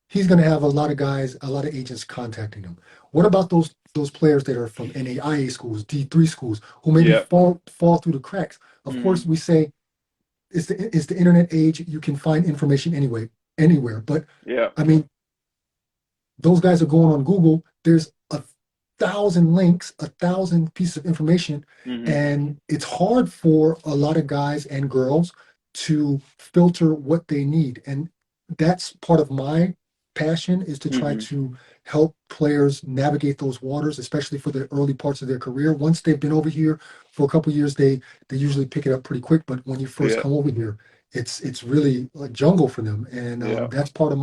he's going to have a lot of guys, a lot of agents contacting him. What about those players that are from NAIA schools, D3 schools, who maybe yeah. fall through the cracks? Of course, Mm-hmm. we say it's the internet age. You can find information anywhere. But Yeah. I mean, those guys are going on Google. There's 1,000 links, 1,000 pieces of information, Mm-hmm. and it's hard for a lot of guys and girls to filter what they need. And that's part of my passion, is to try Mm-hmm. to help players navigate those waters, especially for the early parts of their career. Once they've been over here for a couple of years, they usually pick it up pretty quick. But when you first Yeah. come over here, it's really a jungle for them, and Yeah. that's part of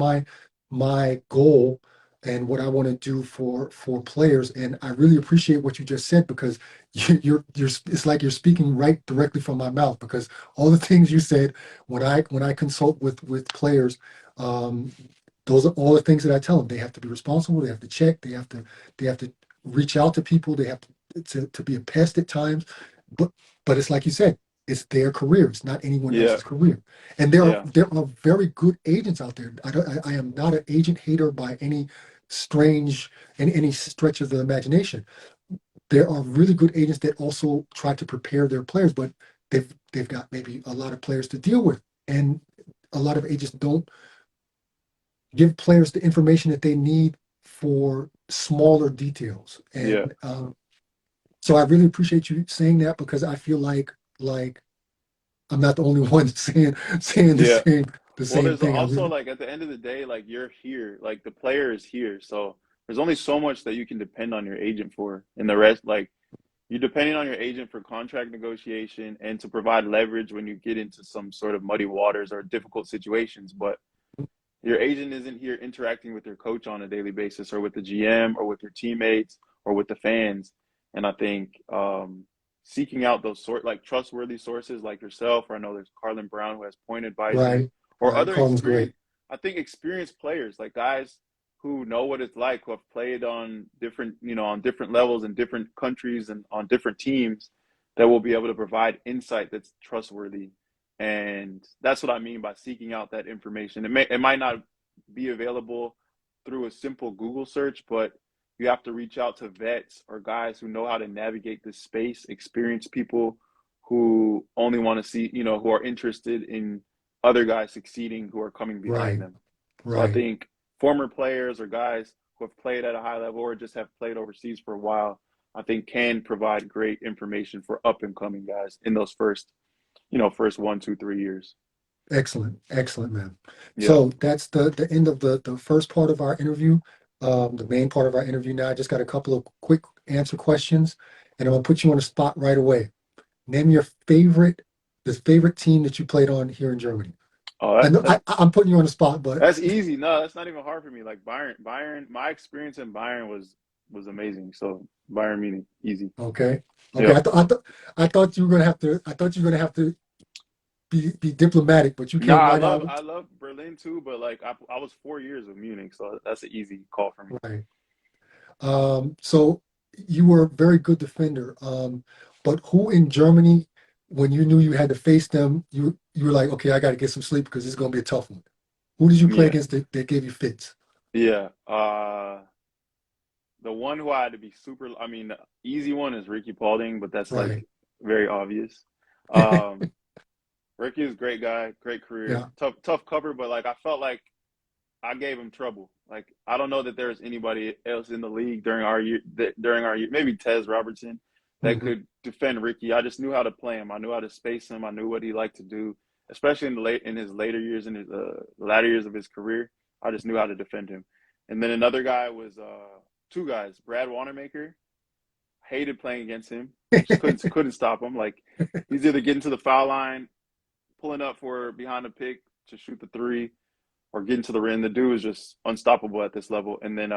my goal and what I want to do for players. And I really appreciate what you just said, because you're it's like you're speaking right directly from my mouth, because all the things you said when I consult with players, um, those are all the things that I tell them. They have to be responsible. They have to check. They have to reach out to people. They have to be a pest at times. But but it's like you said, it's their career. It's not anyone Yeah, else's career. And there are yeah, there are very good agents out there. I am not an agent hater by any stretch of the imagination. There are really good agents that also try to prepare their players, but they've got maybe a lot of players to deal with, and a lot of agents don't give players the information that they need for smaller details. yeah. And so I really appreciate you saying that, because I feel like I'm not the only one saying Yeah. the Well, same there's thing. I also really like at the end of the day, like you're here, like the player is here. So there's only so much that you can depend on your agent for. And the rest, like you're depending on your agent for contract negotiation and to provide leverage when you get into some sort of muddy waters or difficult situations. But your agent isn't here interacting with your coach on a daily basis or with the GM or with your teammates or with the fans. And I think seeking out those like trustworthy sources like yourself, or I know there's Carlin Brown who has point advisors, right, or right. other Carlin's experience. great. I think experienced players, like guys who know what it's like, who have played on different, on different levels in different countries and on different teams, that will be able to provide insight that's trustworthy. And that's what I mean by seeking out that information. It might not be available through a simple Google search, but you have to reach out to vets or guys who know how to navigate this space, experienced people who only want to see, who are interested in other guys succeeding who are coming behind Right, them. So I right. think former players or guys who have played at a high level or just have played overseas for a while, I think can provide great information for up and coming guys in those first 1, 2, 3 years. Excellent, excellent, man. Yeah. So that's the end of the first part of our interview. The main part of our interview now. I just got a couple of quick answer questions, and I'm gonna put you on the spot right away. Name the favorite team that you played on here in Germany. Oh, I know I'm putting you on the spot, but that's easy. No, that's not even hard for me. Like Bayern, my experience in Bayern was amazing. So Bayern Munich, easy. okay, okay. Yep. I thought you were gonna have to. I thought you were gonna have to be diplomatic, but you Nah, came I right love out. I love Berlin too, but like I was 4 years with Munich, so that's an easy call for me. Right. So you were a very good defender. But who in Germany, when you knew you had to face them, you were like, okay, I got to get some sleep because this is going to be a tough one. Who did you play Yeah, against that gave you fits? yeah. The one who I had to be super. I mean, the easy one is Ricky Paulding, but that's like Right. very obvious. Um, Ricky is a great guy, great career, Yeah. tough cover, but like I felt like I gave him trouble. Like I don't know that there's anybody else in the league during our year, maybe Tez Robertson, that Hmm. could defend Ricky. I just knew how to play him. I knew how to space him. I knew what he liked to do, especially in his later years, in his latter years of his career. I just knew how to defend him. And then another guy was two guys, Brad Wanamaker. Hated playing against him. Just couldn't stop him. Like he's either getting to the foul line, pulling up for behind the pick to shoot the three, or getting to the rim. The dude is just unstoppable at this level. And then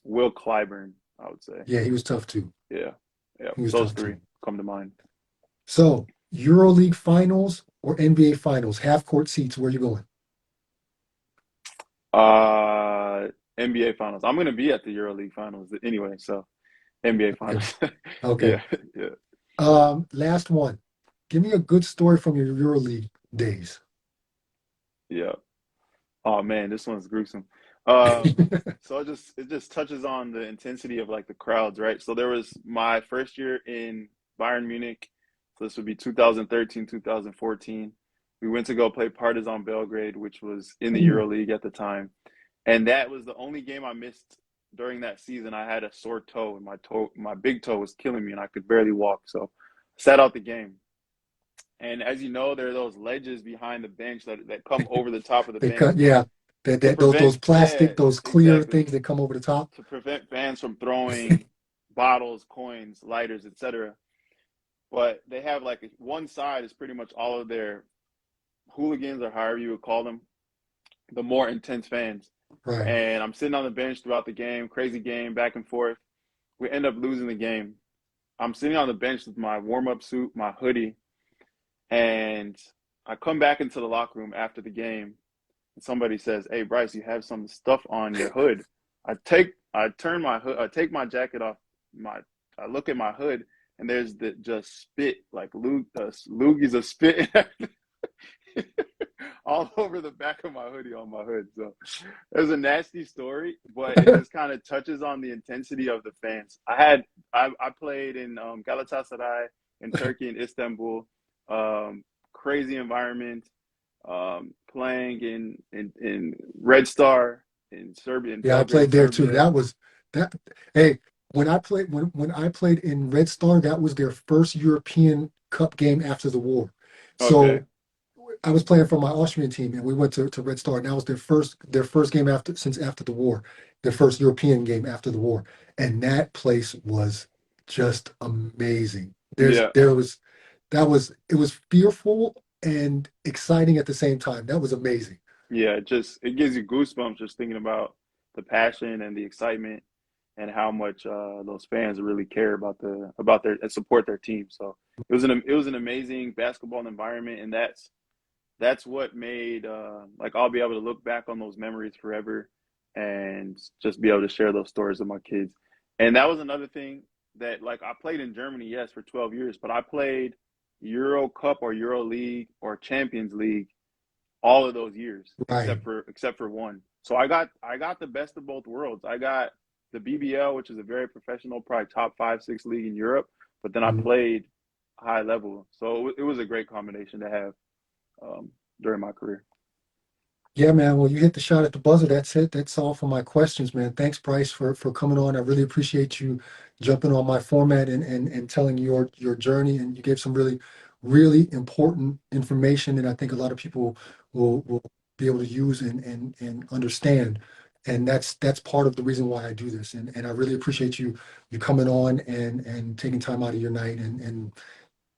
Will Clyburn, I would say. Yeah, he was tough too. Yeah. Yeah. He was Those tough three too. come to mind. So EuroLeague finals or NBA finals, half court seats, where you going? Uh NBA finals. I'm gonna be at the EuroLeague finals anyway, so NBA Okay. finals. Okay. Yeah, yeah, Last one. Give me a good story from your EuroLeague days. yeah. Oh man, this one's gruesome. Um, so it just touches on the intensity of like the crowds, right? So there was my first year in Bayern Munich. So this would be 2013, 2014. We went to go play Partizan Belgrade, which was in the Ooh, EuroLeague at the time. And that was the only game I missed during that season. I had a sore toe, and my big toe was killing me, and I could barely walk. So I sat out the game. And as you know, there are those ledges behind the bench that come over the top of the they bench cut, yeah. to prevent, Those yeah, plastic, those clear exactly, things that come over the top. to prevent fans from throwing bottles, coins, lighters, etc. But they have like one side is pretty much all of their hooligans, or however you would call them, the more intense fans. Right. And I'm sitting on the bench throughout the game, crazy game, back and forth. We end up losing the game. I'm sitting on the bench with my warm up suit, my hoodie, and I come back into the locker room after the game, somebody says, "Hey, Bryce, you have some stuff on your hood." I turn my hood, I take my jacket off. My, I look at my hood, and there's the just spit, like loogies of spit all over the back of my hoodie on my hood. So it was a nasty story, but it just kind of touches on the intensity of the fans. I played in Galatasaray in Turkey in Istanbul. Crazy environment. Playing in Red Star in Serbia, in Yeah, I Belgrade, played there too. Serbia. That was that. Hey, when I played in Red Star, that was their first European Cup game after the war. Okay, So I was playing for my Austrian team, and we went to Red Star. And that was their first game after the war, their first European game after the war, and that place was just amazing. yeah, There was that was it was fearful and exciting at the same time. That was amazing. yeah. It gives you goosebumps just thinking about the passion and the excitement and how much those fans really care about their and support their team. So it was an amazing basketball environment, and that's what made like I'll be able to look back on those memories forever and just be able to share those stories with my kids. And that was another thing that like I played in Germany, yes, for 12 years, but I played Euro Cup or Euro League or Champions League all of those years Right. except for one. So I got the best of both worlds. I got the BBL, which is a very professional, probably top 5, 6 league in Europe, but then I Mhm. played high level. So it was a great combination to have during my career. Yeah, man. Well, you hit the shot at the buzzer. That's it. That's all for my questions, man. Thanks, Bryce, for coming on. I really appreciate you jumping on my format and telling your journey. And you gave some really important information that I think a lot of people will be able to use and understand. And that's part of the reason why I do this. And I really appreciate you coming on and taking time out of your night and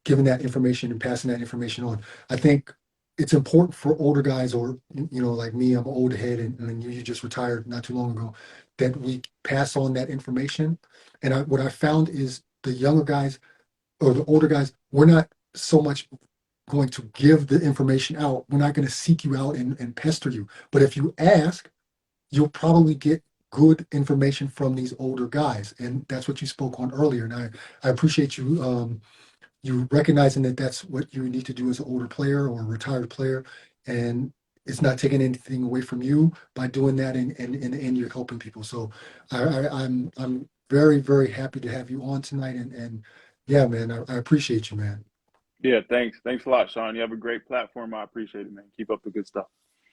giving that information and passing that information on. I think it's important for older guys or like me, I'm an old head and you just retired not too long ago, that we pass on that information. And what I found is the younger guys or the older guys, we're not so much going to give the information out. We're not going to seek you out and pester you. But if you ask, you'll probably get good information from these older guys. And that's what you spoke on earlier. And I appreciate you recognizing that that's what you need to do as an older player or a retired player, and it's not taking anything away from you by doing that, and in the end, you're helping people. So I'm very happy to have you on tonight, and yeah, man, I appreciate you, man. Yeah, thanks a lot, Sean. You have a great platform. I appreciate it, man. Keep up the good stuff.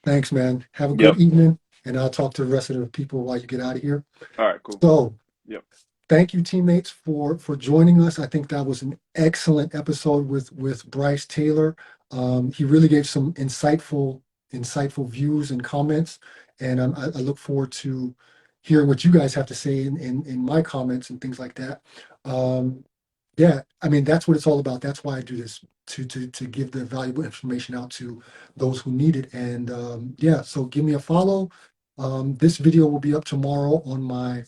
Thanks, man. Have a good Yep. evening, and I'll talk to the rest of the people while you get out of here. All right, cool. So Yep. thank you, teammates, for joining us. I think that was an excellent episode with Bryce Taylor. He really gave some insightful views and comments, and I look forward to hearing what you guys have to say in my comments and things like that. Um, yeah, I mean that's what it's all about. That's why I do this to give the valuable information out to those who need it. And yeah, so give me a follow. This video will be up tomorrow on my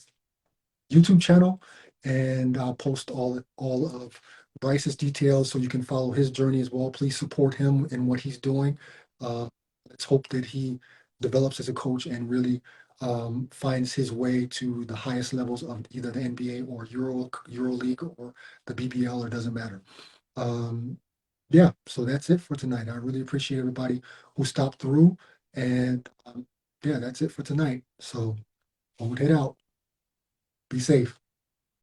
YouTube channel, and I'll post all of Bryce's details so you can follow his journey as well. Please support him in what he's doing. Uh, let's hope that he develops as a coach and really finds his way to the highest levels of either the NBA or Euro League or the BBL, or doesn't matter. Um, yeah, so that's it for tonight. I really appreciate everybody who stopped through, and yeah, that's it for tonight. So hold it out. Be safe.